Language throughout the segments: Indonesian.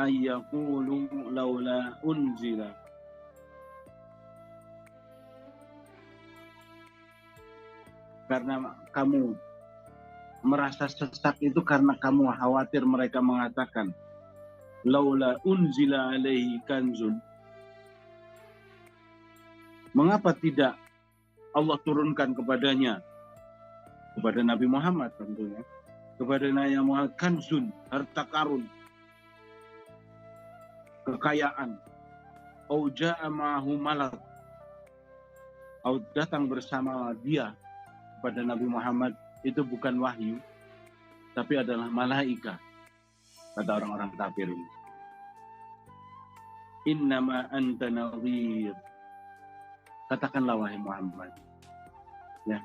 ayyaqulu laula unzila. Karena kamu merasa sesat itu karena kamu khawatir mereka mengatakan laula unzila alaihi kanzun. Mengapa tidak Allah turunkan kepadanya, kepada Nabi Muhammad tentunya, kepada Nabi Muhammad kanzun, harta karun, kekayaan, au ja'a ma'ahu malak, au datang bersama dia kepada Nabi Muhammad itu bukan wahyu, tapi adalah malaika, kata orang-orang kafir ini. Innama anta nadhir. Katakanlah wahai Muhammad, ya,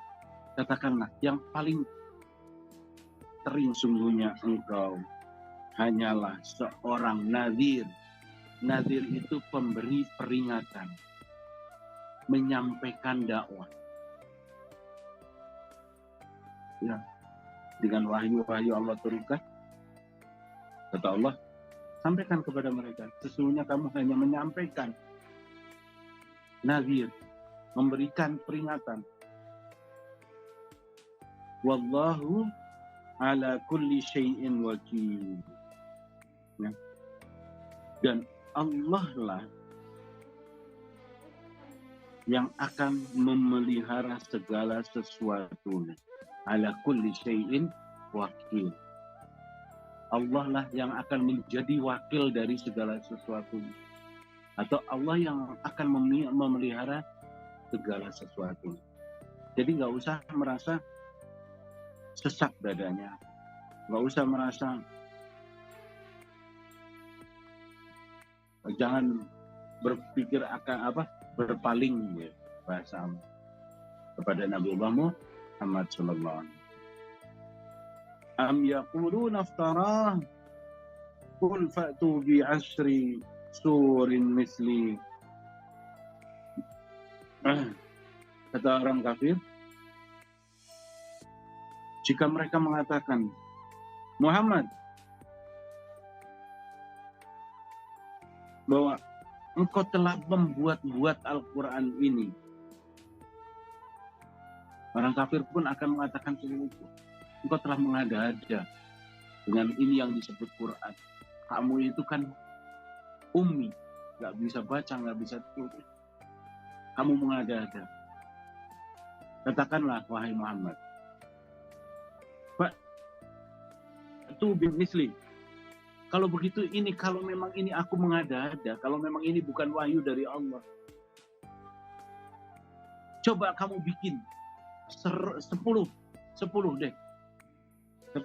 katakanlah yang paling tering sungguhnya engkau hanyalah seorang nadhir. Nadhir itu pemberi peringatan, menyampaikan dakwah. Ya, dengan wahyu-wahyu Allah turunkan, kata Allah, sampaikan kepada mereka, sesungguhnya kamu hanya menyampaikan, nadhir, memberikan peringatan. Wallahu ala kulli syai'in wakil. Ya. Dan Allah lah yang akan memelihara segala sesuatu. Ala kulli syai'in wakil. Allah lah yang akan menjadi wakil dari segala sesuatu. Atau Allah yang akan memelihara segala sesuatu. Jadi nggak usah merasa sesak dadanya, nggak usah merasa, jangan berpikir akan berpaling ya, bahasa kepada Nabi Muhammad sallallahu alaihi wasallam. Am yaquluna iftarah qul fa'tu bi 'ashri surin misli. Kata orang kafir, jika mereka mengatakan, Muhammad, bahwa engkau telah membuat-buat Al-Quran ini, orang kafir pun akan mengatakan seperti itu. Engkau telah mengada-ada dengan ini yang disebut Quran. Kamu itu kan ummi, nggak bisa baca, nggak bisa tulis. Kamu mengada-ada. Katakanlah wahai Muhammad, Fa'tu bimisli. Kalau begitu ini, kalau memang ini aku mengada-ada, kalau memang ini bukan wahyu dari Allah, coba kamu bikin 10 deh. 10.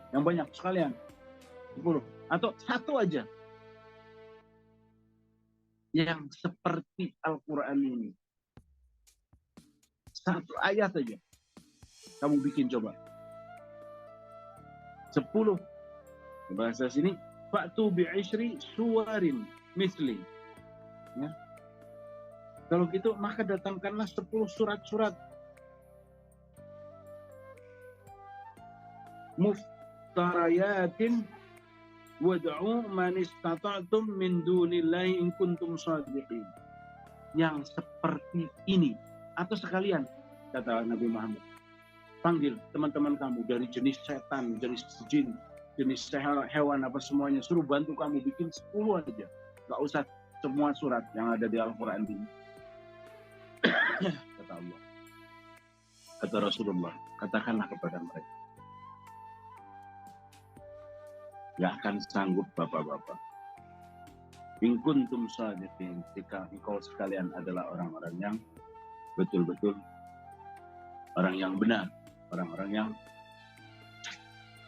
Yang banyak sekalian. 10. Atau satu aja. Yang seperti Al-Quran ini. Satu ayat aja. Kamu bikin coba. 10. Bahasa sini, Fa'tu bi'ishri suwarin misli. Ya. Kalau gitu, maka datangkanlah 10 surat-surat. Muftarayatin wad'u man istata'tum min dunillahi in kuntum shadiqin. Yang seperti ini. Atau sekalian, kata Nabi Muhammad, panggil teman-teman kamu dari jenis setan, jenis jin, jenis hewan, apa semuanya, suruh bantu kamu bikin 10 aja. Gak usah semua surat yang ada di Al-Quran ini. Kata Allah. Kata Rasulullah, katakanlah kepada mereka, gak akan sanggup bapak-bapak. In kuntum shadiqin, jika engkau sekalian adalah orang-orang yang betul-betul orang yang benar, orang-orang yang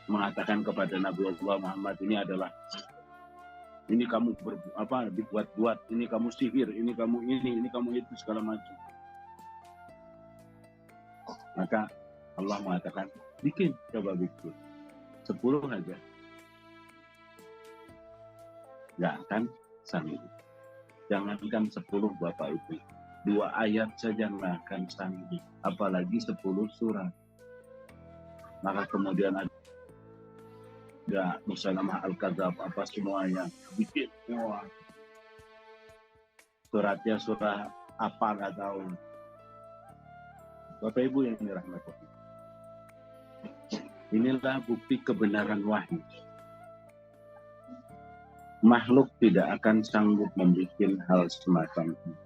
mengatakan kepada Nabi Allah Muhammad, ini adalah, ini kamu dibuat-buat, ini kamu sihir, ini kamu itu, segala macam. Maka Allah mengatakan, coba bikin 10 aja. Gak akan sanggup. Jangankan 10 Bapak Ibu, 2 ayat saja nggak akan sanggup, apalagi 10 surat. Maka kemudian Enggak, Musalamah Al-Kadzab apa semuanya bikin. Wah, suratnya surah apa nggak tahu. Bapak Ibu yang dirahmati, inilah bukti kebenaran wahyu. Makhluk tidak akan sanggup membuat hal semacam ini.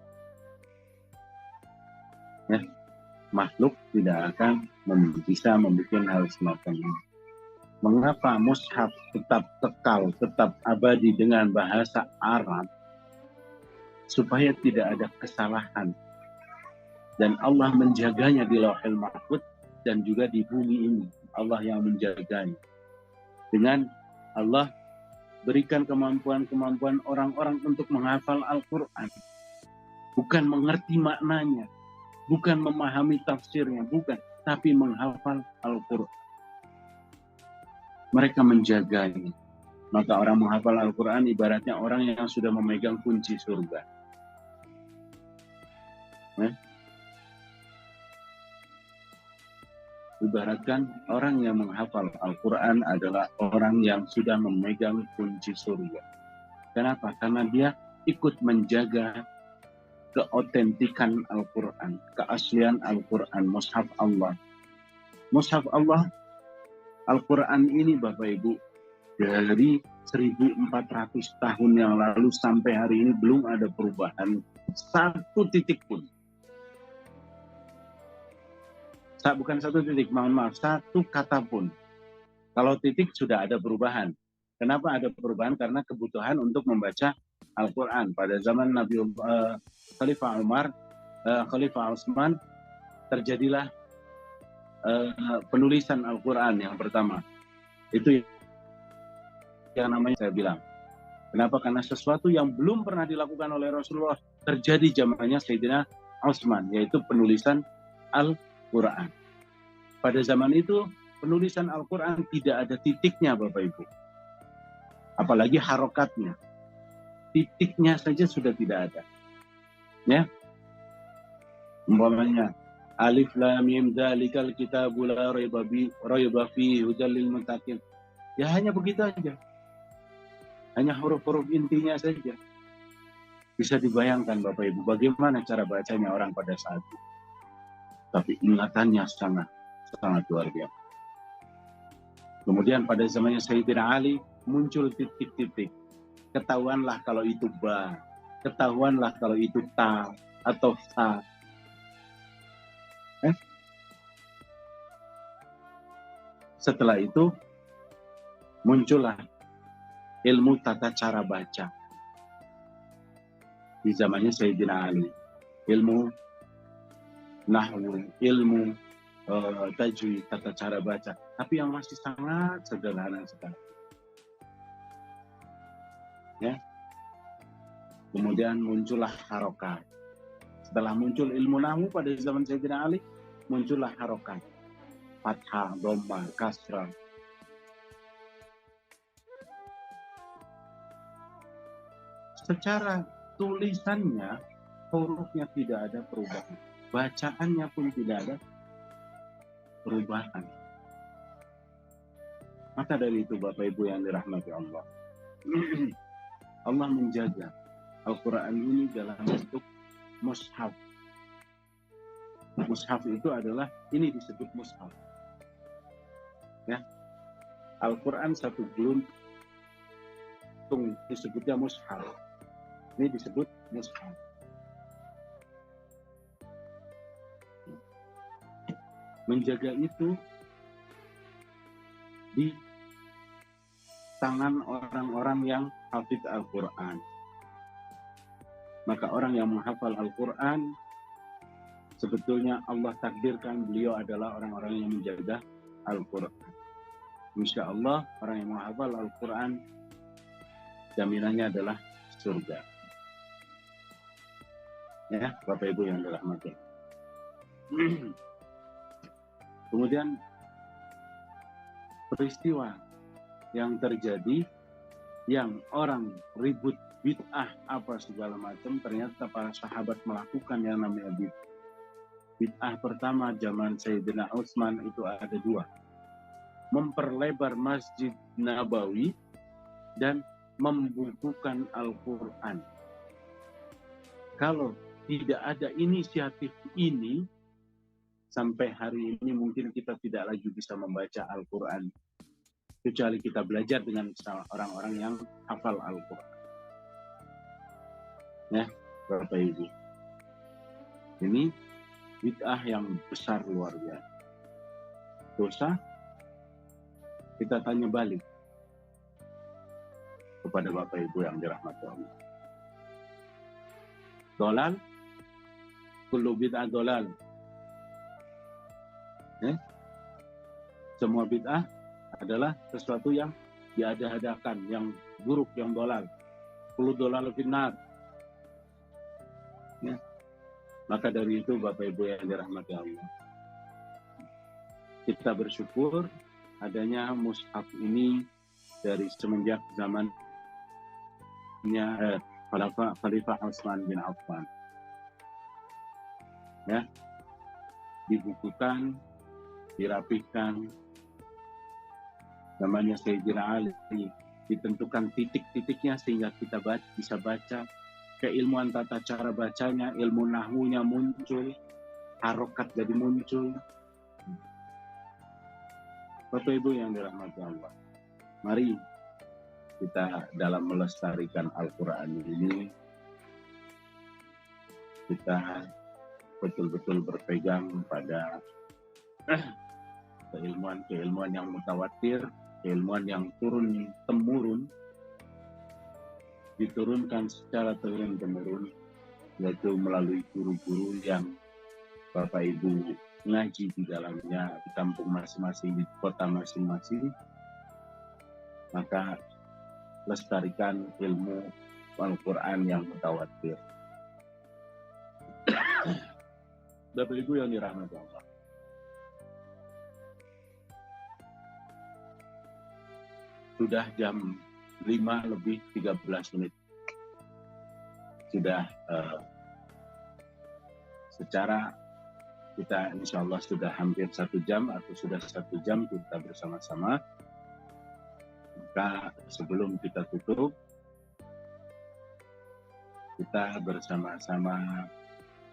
Ya, makhluk tidak akan bisa membuat hal semacam ini. Mengapa mushaf tetap kekal, tetap abadi dengan bahasa Arab? Supaya tidak ada kesalahan. Dan Allah menjaganya di Lauhul Mahfuz dan juga di bumi ini. Allah yang menjaganya. Dengan Allah berikan kemampuan-kemampuan orang-orang untuk menghafal Al-Quran. Bukan mengerti maknanya. Bukan memahami tafsirnya. Bukan. Tapi menghafal Al-Quran. Mereka menjaganya. Maka orang menghafal Al-Quran ibaratnya orang yang sudah memegang kunci surga. Ibaratkan orang yang menghafal Al-Quran adalah orang yang sudah memegang kunci surga. Kenapa? Karena dia ikut menjaga keotentikan Al-Quran, keaslian Al-Quran, mushaf Allah. Mushaf Allah, Al-Quran ini Bapak Ibu, dari 1400 tahun yang lalu sampai hari ini belum ada perubahan satu titik pun. Bukan satu titik, mohon maaf, satu kata pun. Kalau titik sudah ada perubahan. Kenapa ada perubahan? Karena kebutuhan untuk membaca Al-Quran. Pada zaman Nabi Khalifah Umar, Khalifah Utsman, terjadilah penulisan Al-Quran yang pertama. Itu yang namanya saya bilang. Kenapa? Karena sesuatu yang belum pernah dilakukan oleh Rasulullah terjadi zamannya Sayyidina Utsman, yaitu penulisan Al-Quran. Pada zaman itu penulisan Al-Quran tidak ada titiknya Bapak Ibu. Apalagi harokatnya. Titiknya saja sudah tidak ada. Ya. Umpamanya Alif Lam Mim Dzalikal Kitabul La Raiba Fihi Hudal lil Muttaqin. Ya hanya begitu aja. Hanya huruf-huruf intinya saja. Bisa dibayangkan Bapak Ibu bagaimana cara bacanya orang pada saat itu. Tapi ingatannya sangat luar biasa. Kemudian pada zamannya Sayyidina Ali muncul titik-titik. Ketahuanlah kalau itu ba, ketahuanlah kalau itu ta atau sa. Setelah itu muncullah ilmu tata cara baca. Di zamannya Sayyidina Ali. Ilmu nahwu, ilmu tajwid, tata cara baca, tapi yang masih sangat sederhana sekali. Ya. Kemudian muncullah harokat. Setelah muncul ilmu nahwu pada zaman Sayyidina Ali, muncullah harokat. Fathah, dhamma, kasrah. Secara tulisannya, hurufnya tidak ada perubahan. Bacaannya pun tidak ada perubahan. Maka dari itu Bapak Ibu yang dirahmati Allah, Allah menjaga Al-Quran ini dalam bentuk mushaf. Mushaf itu adalah, ini disebut mushaf. Ya, Al-Quran satu geluntung disebutnya mushaf. Ini disebut mushaf. Menjaga itu di tangan orang-orang yang hafidz Al-Quran. Maka orang yang menghafal Al-Quran, sebetulnya Allah takdirkan beliau adalah orang-orang yang menjaga Al-Quran. Insya Allah orang yang menghafal Al-Quran, jaminannya adalah surga. Ya, Bapak Ibu yang dirahmati. Kemudian peristiwa yang terjadi, yang orang ribut bid'ah apa segala macam, ternyata para sahabat melakukan yang namanya bid'ah. Pertama zaman Sayyidina Utsman itu ada dua. memperlebar Masjid Nabawi, dan membukukan Al-Quran. Kalau tidak ada inisiatif ini, sampai hari ini mungkin kita tidak lagi bisa membaca Al-Quran, kecuali kita belajar dengan orang-orang yang hafal Al-Quran. Ya, Bapak Ibu. Ini bid'ah yang besar luar biasa. Dosa, kita tanya balik kepada Bapak Ibu yang dirahmati Allah. Dolal, kullu bid'ah dolal. Semua bid'ah adalah sesuatu yang diada-adakan, yang buruk, yang dolal. Kullu dolal finnar. Ya. Maka dari itu Bapak Ibu yang dirahmati Allah, kita bersyukur adanya mushaf ini dari semenjak zamannya Khalifah Utsman bin Affan. Ya, dibukukan, dirapihkan, namanya Sayyidina Ali, ditentukan titik-titiknya sehingga kita bisa baca, keilmuan tata cara bacanya, ilmu nahwunya muncul, harokat jadi muncul. Bapak Ibu yang dirahmati Allah, mari kita dalam melestarikan Al-Quran ini, kita betul-betul berpegang pada keilmuan yang mutawatir, keilmuan yang turun-temurun, diturunkan secara turun-temurun, yaitu melalui guru-guru yang Bapak Ibu ngaji di dalamnya, di kampung masing-masing, di kota masing-masing. Maka lestarikan ilmu Al-Quran yang mutawatir. Bapak Ibu yang dirahmati Allah, sudah jam 5:13. Sudah secara kita insya Allah sudah hampir 1 jam atau sudah 1 jam kita bersama-sama. Maka sebelum kita tutup, kita bersama-sama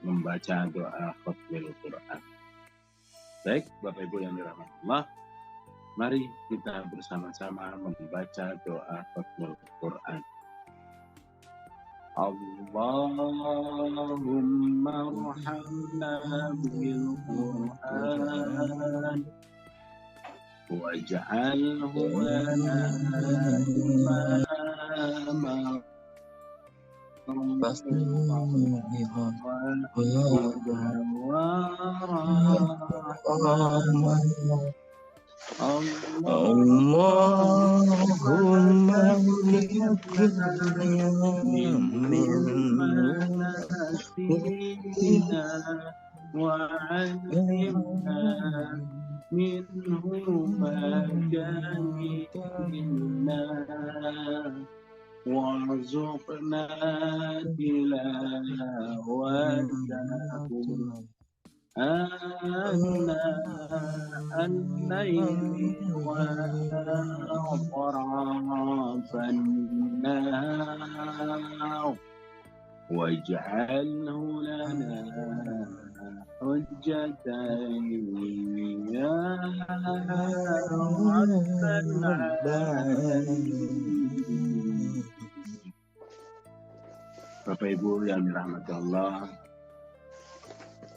membaca doa khatmil Quran. Baik, Bapak Ibu yang dirahmati Allah, mari kita bersama-sama membaca doa khatmil Quran. Allahumma arhamna bil Quran waj'alhu lana imama Allahumma min manasina wa'allimna minhu ma jahilna warzuqna tilawatahu آناء الليل وأطراف النهار واجعله لنا حجة يا رب العالمين. Bapak Ibu yang dirahmati Allah,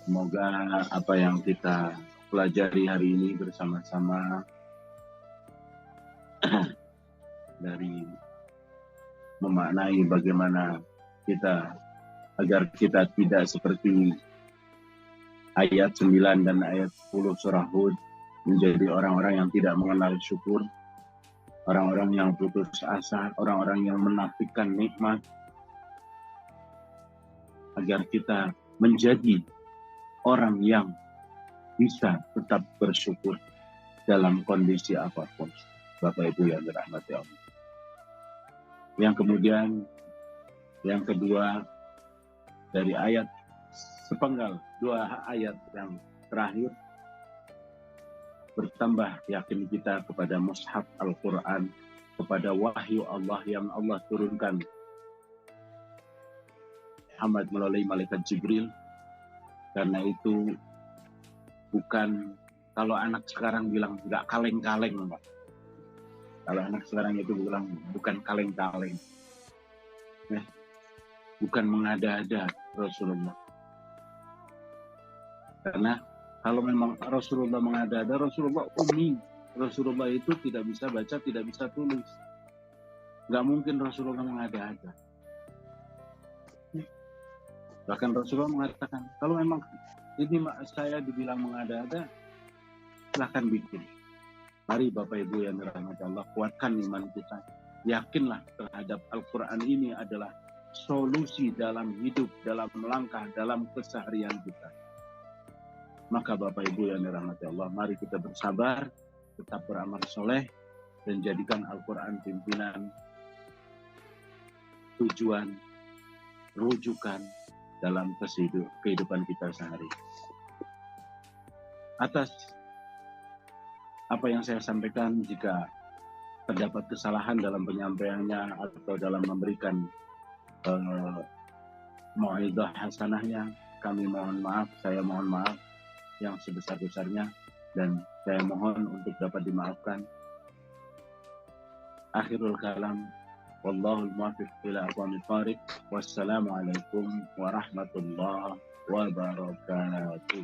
semoga apa yang kita pelajari hari ini bersama-sama dari memaknai bagaimana kita agar kita tidak seperti ayat 9 dan ayat 10 surah Hud, menjadi orang-orang yang tidak mengenal syukur, orang-orang yang putus asa, orang-orang yang menafikan nikmat, agar kita menjadi orang yang bisa tetap bersyukur dalam kondisi apapun. Bapak Ibu yang dirahmati Allah. Yang kemudian, yang kedua, dari ayat sepenggal 2 ayat yang terakhir, bertambah yakin kita kepada mushaf Al-Quran, kepada wahyu Allah yang Allah turunkan Muhammad melalui malaikat Jibril. Karena itu bukan, kalau anak sekarang bilang nggak kaleng-kaleng, Pak. Kalau anak sekarang itu bilang bukan kaleng-kaleng, bukan mengada-ada Rasulullah. Karena kalau memang Rasulullah mengada-ada, Rasulullah ummi. Rasulullah itu tidak bisa baca, tidak bisa tulis. Nggak mungkin Rasulullah mengada-ada. Bahkan Rasulullah mengatakan, kalau memang ini saya dibilang mengada-ada, silahkan bikin. Mari Bapak Ibu yang dirahmati Allah, kuatkan iman kita. Yakinlah terhadap Al-Quran ini adalah solusi dalam hidup, dalam melangkah, dalam keseharian kita. Maka Bapak Ibu yang dirahmati Allah, mari kita bersabar, tetap beramal soleh, dan jadikan Al-Quran pimpinan, tujuan, rujukan dalam kehidupan kita sehari. Atas apa yang saya sampaikan, jika terdapat kesalahan dalam penyampaiannya atau dalam memberikan mau'izah hasanahnya, kami mohon maaf, saya mohon maaf yang sebesar-besarnya, dan saya mohon untuk dapat dimaafkan. Akhirul kalam, wallahul muwaffiq ila aqwamit thariq. Wassalamualaikum warahmatullahi wabarakatuh.